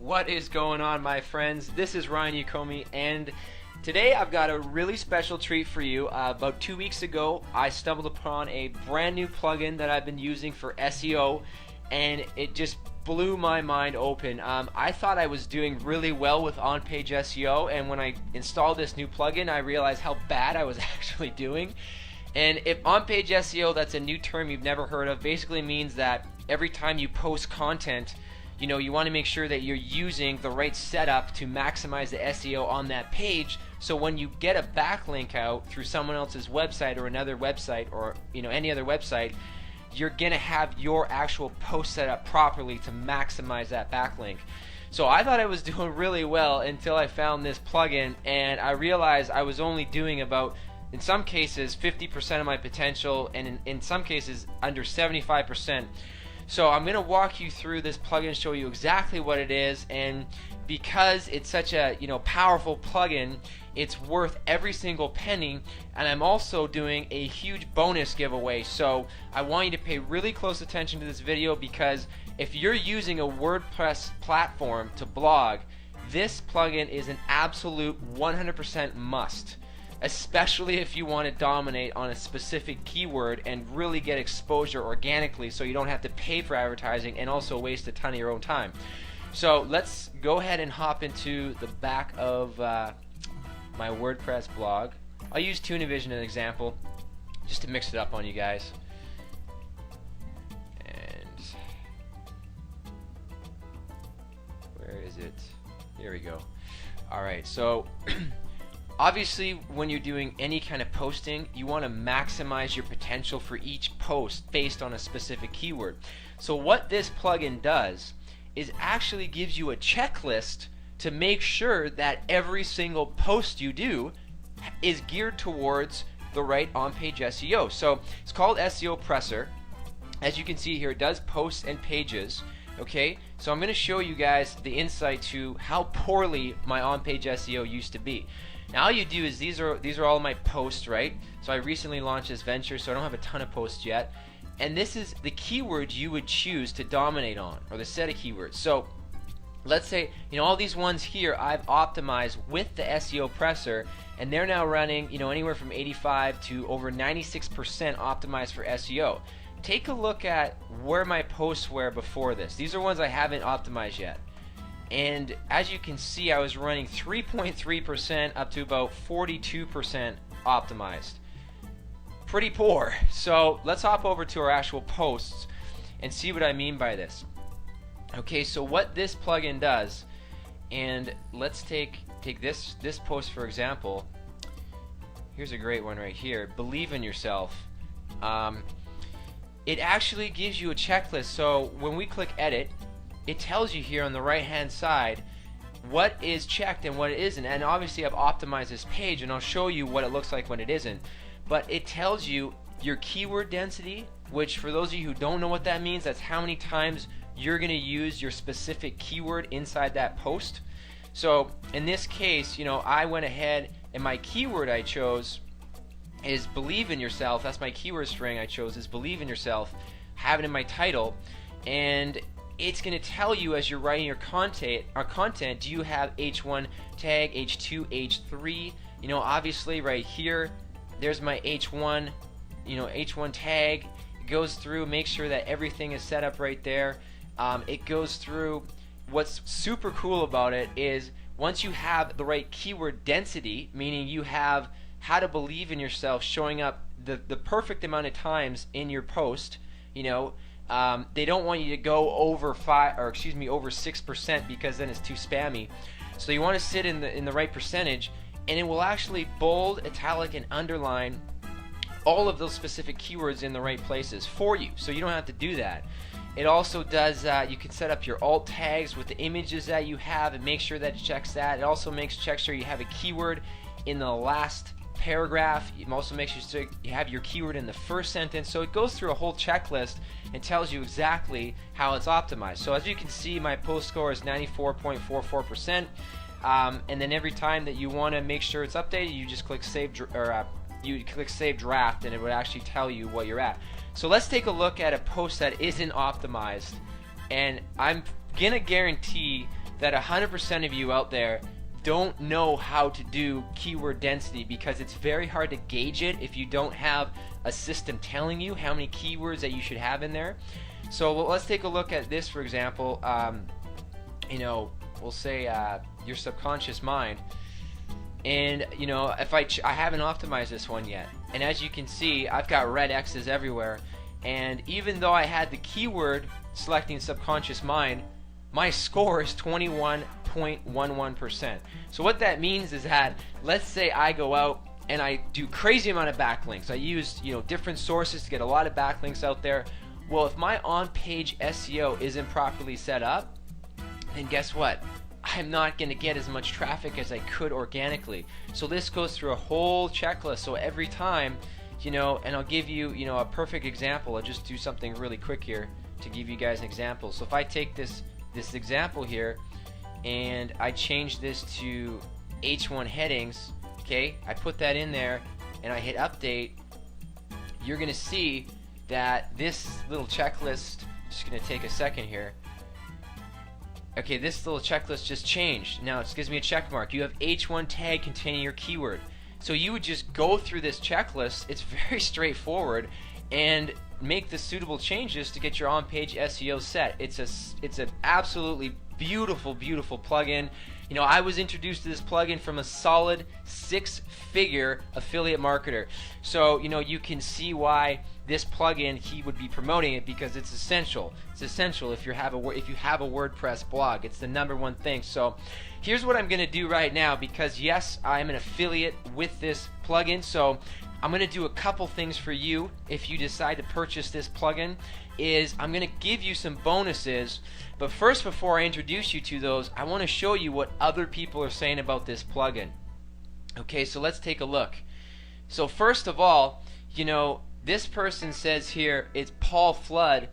What is going on, my friends? This is Ryan Yukomi, and today I've got a really special treat for you. About 2 weeks ago, I stumbled upon a brand new plugin that I've been using for SEO, and it just blew my mind open. I thought I was doing really well with on-page SEO, and when I installed this new plugin, I realized how bad I was actually doing. And if on-page SEO, that's a new term you've never heard of, basically means that every time you post content, you want to make sure that you're using the right setup to maximize the SEO on that page, so when you get a backlink out through someone else's website or another website or any other website, you're gonna have your actual post set up properly to maximize that backlink. So I thought I was doing really well until I found this plugin, and I realized I was only doing about, in some cases, 50% of my potential, and in some cases under 75%. So I'm going to walk you through this plugin, show you exactly what it is, and because it's such a powerful plugin, it's worth every single penny. And I'm also doing a huge bonus giveaway, so I want you to pay really close attention to this video, because if you're using a WordPress platform to blog, this plugin is an absolute 100% must. Especially if you want to dominate on a specific keyword and really get exposure organically, so you don't have to pay for advertising and also waste a ton of your own time. So let's go ahead and hop into the back of my WordPress blog. I'll use Tunivision as an example just to mix it up on you guys. And where is it? Here we go. Alright, so obviously, when you're doing any kind of posting, you want to maximize your potential for each post based on a specific keyword. So what this plugin does is actually gives you a checklist to make sure that every single post you do is geared towards the right on-page SEO. So it's called SEO Pressor. As you can see here, it does posts and pages. Okay, so I'm going to show you guys the insight to how poorly my on-page SEO used to be. Now all you do is these are all my posts, right? So I recently launched this venture, so I don't have a ton of posts yet. And this is the keywords you would choose to dominate on, or the set of keywords. So let's say all these ones here I've optimized with the SEO Pressor, and they're now running anywhere from 85 to over 96% optimized for SEO. Take a look at where my posts were before this. These are ones I haven't optimized yet. And as you can see, I was running 3.3% up to about 42% optimized. Pretty poor. So let's hop over to our actual posts and see what I mean by this. Okay, so what this plugin does, and let's take this post for example. Here's a great one right here. Believe in yourself. It actually gives you a checklist. So when we click edit, it tells you here on the right hand side what is checked and what it isn't. And obviously I've optimized this page, and I'll show you what it looks like when it isn't. But it tells you your keyword density, which for those of you who don't know what that means, that's how many times you're going to use your specific keyword inside that post. So in this case, I went ahead and my keyword I chose is believe in yourself. That's my keyword string I chose, is believe in yourself. Have it in my title, and it's going to tell you as you're writing your content, do you have H1 tag, H2, H3? Obviously right here, there's my H1, H1 tag. It goes through, make sure that everything is set up right there. It goes through. What's super cool about it is once you have the right keyword density, meaning you have how to believe in yourself showing up the perfect amount of times in your post, they don't want you to go over 6%, because then it's too spammy. So you want to sit in the right percentage, and it will actually bold, italic, and underline all of those specific keywords in the right places for you, so you don't have to do that. It also does, you can set up your alt tags with the images that you have and make sure that it checks that. It also checks sure you have a keyword in the last paragraph. It also makes sure you have your keyword in the first sentence. So it goes through a whole checklist and tells you exactly how it's optimized. So as you can see, my post score is 94.44%. And then every time that you want to make sure it's updated, you just click save, you click save draft, and it would actually tell you what you're at. So let's take a look at a post that isn't optimized, and I'm gonna guarantee that 100% of you out there don't know how to do keyword density, because it's very hard to gauge it if you don't have a system telling you how many keywords that you should have in there. So let's take a look at this, for example. We'll say your subconscious mind, and if I haven't optimized this one yet, and as you can see, I've got red X's everywhere, and even though I had the keyword selecting subconscious mind, my score is 21.11%. So what that means is that, let's say I go out and I do crazy amount of backlinks. I use different sources to get a lot of backlinks out there. Well, if my on-page SEO isn't properly set up, then guess what? I'm not going to get as much traffic as I could organically. So this goes through a whole checklist. So every time, and I'll give you, a perfect example. I'll just do something really quick here to give you guys an example. So if I take this example here and I change this to H1 headings, okay, I put that in there and I hit update, you're going to see that this little checklist, just going to take a second here. Okay, this little checklist just changed. Now it gives me a check mark. You have H1 tag containing your keyword. So you would just go through this checklist. It's very straightforward, and make the suitable changes to get your on-page SEO set. It's an absolutely beautiful plugin. I was introduced to this plugin from a solid 6-figure affiliate marketer. So you can see why this plugin, he would be promoting it, because it's essential. It's essential if you have a WordPress blog. It's the #1 thing. So here's what I'm going to do right now, because yes, I'm an affiliate with this plugin. So I'm going to do a couple things for you if you decide to purchase this plugin. I'm going to give you some bonuses, but first, before I introduce you to those, I want to show you what other people are saying about this plugin. Okay, so let's take a look. So first of all, this person says here, it's Paul Flood,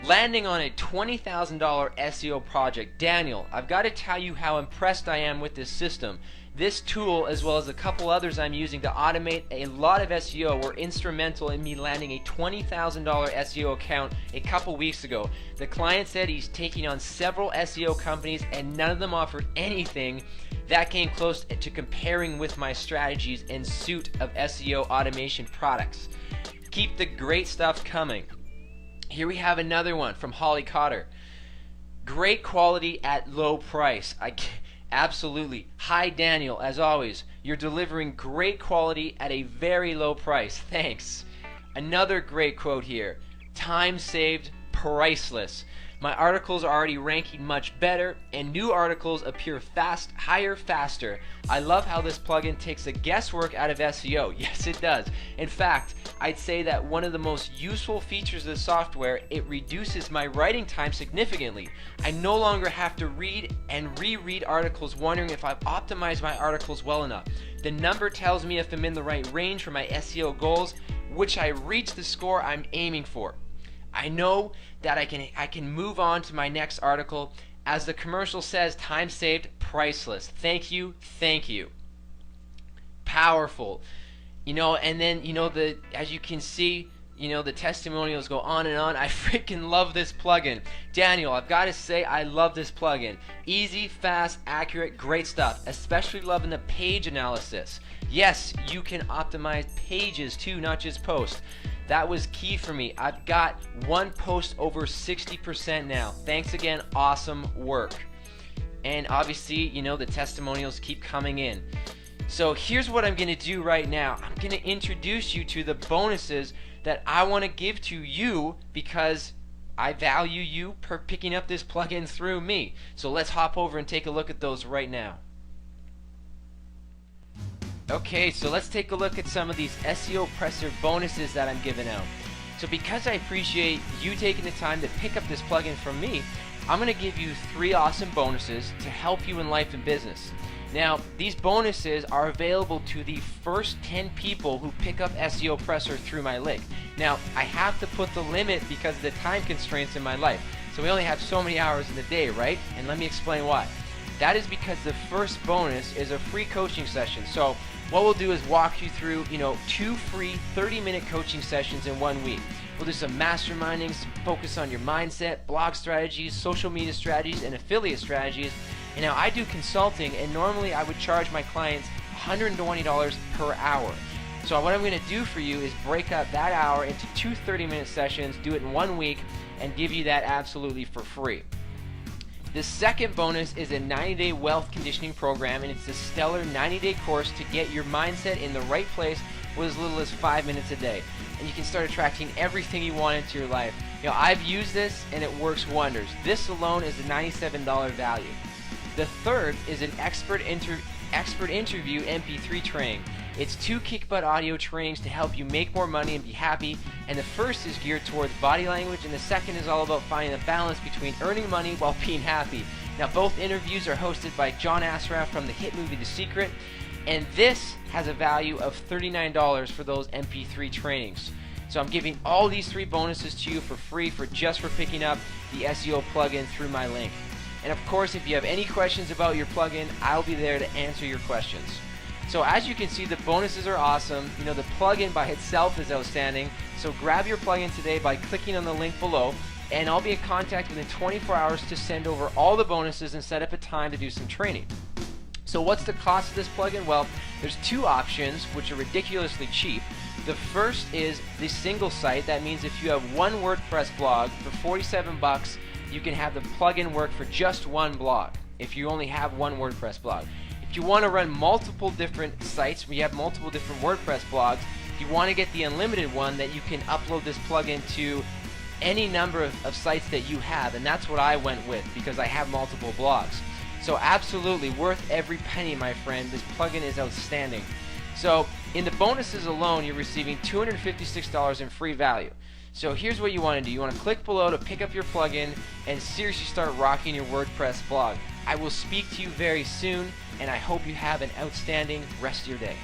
landing on a $20,000 SEO project. Daniel, I've got to tell you how impressed I am with this system. This tool, as well as a couple others I'm using to automate a lot of SEO, were instrumental in me landing a $20,000 SEO account a couple weeks ago. The client said he's taking on several SEO companies, and none of them offered anything that came close to comparing with my strategies and suite of SEO automation products. Keep the great stuff coming. Here we have another one from Holly Cotter. Great quality at low price. Absolutely. Hi Daniel, as always, you're delivering great quality at a very low price. Thanks. Another great quote here. Time saved, priceless. My articles are already ranking much better, and new articles appear higher, faster. I love how this plugin takes the guesswork out of SEO. Yes, it does. In fact, I'd say that one of the most useful features of the software, it reduces my writing time significantly. I no longer have to read and reread articles wondering if I've optimized my articles well enough. The number tells me if I'm in the right range for my SEO goals, which I reach the score I'm aiming for. I know that I can move on to my next article. As the commercial says, time saved, priceless. Thank you, thank you. Powerful. And then, as you can see, the testimonials go on and on. I freaking love this plugin. Daniel, I've got to say, I love this plugin. Easy, fast, accurate, great stuff. Especially loving the page analysis. Yes, you can optimize pages too, not just posts. That was key for me. I've got one post over 60% now. Thanks again, awesome work. And obviously, the testimonials keep coming in. So here's what I'm going to do right now. I'm going to introduce you to the bonuses that I want to give to you, because I value you per picking up this plugin through me. So let's hop over and take a look at those right now. Okay, so let's take a look at some of these SEO Pressor bonuses that I'm giving out. So because I appreciate you taking the time to pick up this plugin from me, I'm going to give you 3 awesome bonuses to help you in life and business. Now, these bonuses are available to the first 10 people who pick up SEO Pressor through my link. Now, I have to put the limit because of the time constraints in my life. So we only have so many hours in the day, right? And let me explain why. That is because the first bonus is a free coaching session. So what we'll do is walk you through, 2 free 30-minute coaching sessions in 1 week. We'll do some mastermindings, focus on your mindset, blog strategies, social media strategies, and affiliate strategies. And now I do consulting, and normally I would charge my clients $120 per hour. So what I'm going to do for you is break up that hour into 2 30-minute sessions, do it in 1 week, and give you that absolutely for free. The second bonus is a 90-day wealth conditioning program, and it's a stellar 90-day course to get your mindset in the right place with as little as 5 minutes a day. And you can start attracting everything you want into your life. You know, I've used this and it works wonders. This alone is a $97 value. The third is an expert interview MP3 training. It's 2 kick-butt audio trainings to help you make more money and be happy, and the first is geared towards body language, and the second is all about finding the balance between earning money while being happy. Now, both interviews are hosted by John Asraf from the hit movie The Secret, and this has a value of $39 for those MP3 trainings. So I'm giving all these 3 bonuses to you for free for picking up the SEO plugin through my link. And of course, if you have any questions about your plugin, I'll be there to answer your questions. So as you can see, the bonuses are awesome. You know, the plugin by itself is outstanding. So grab your plugin today by clicking on the link below, and I'll be in contact within 24 hours to send over all the bonuses and set up a time to do some training. So what's the cost of this plugin? Well, there's 2 options which are ridiculously cheap. The first is the single site. That means if you have 1 WordPress blog for 47 bucks, you can have the plugin work for just 1 blog if you only have 1 WordPress blog. If you want to run multiple different sites, where you have multiple different WordPress blogs, if you want to get the unlimited one that you can upload this plugin to any number of sites that you have, and that's what I went with because I have multiple blogs. So absolutely worth every penny, my friend. This plugin is outstanding. So in the bonuses alone, you're receiving $256 in free value. So here's what you want to do. You want to click below to pick up your plugin and seriously start rocking your WordPress blog. I will speak to you very soon, and I hope you have an outstanding rest of your day.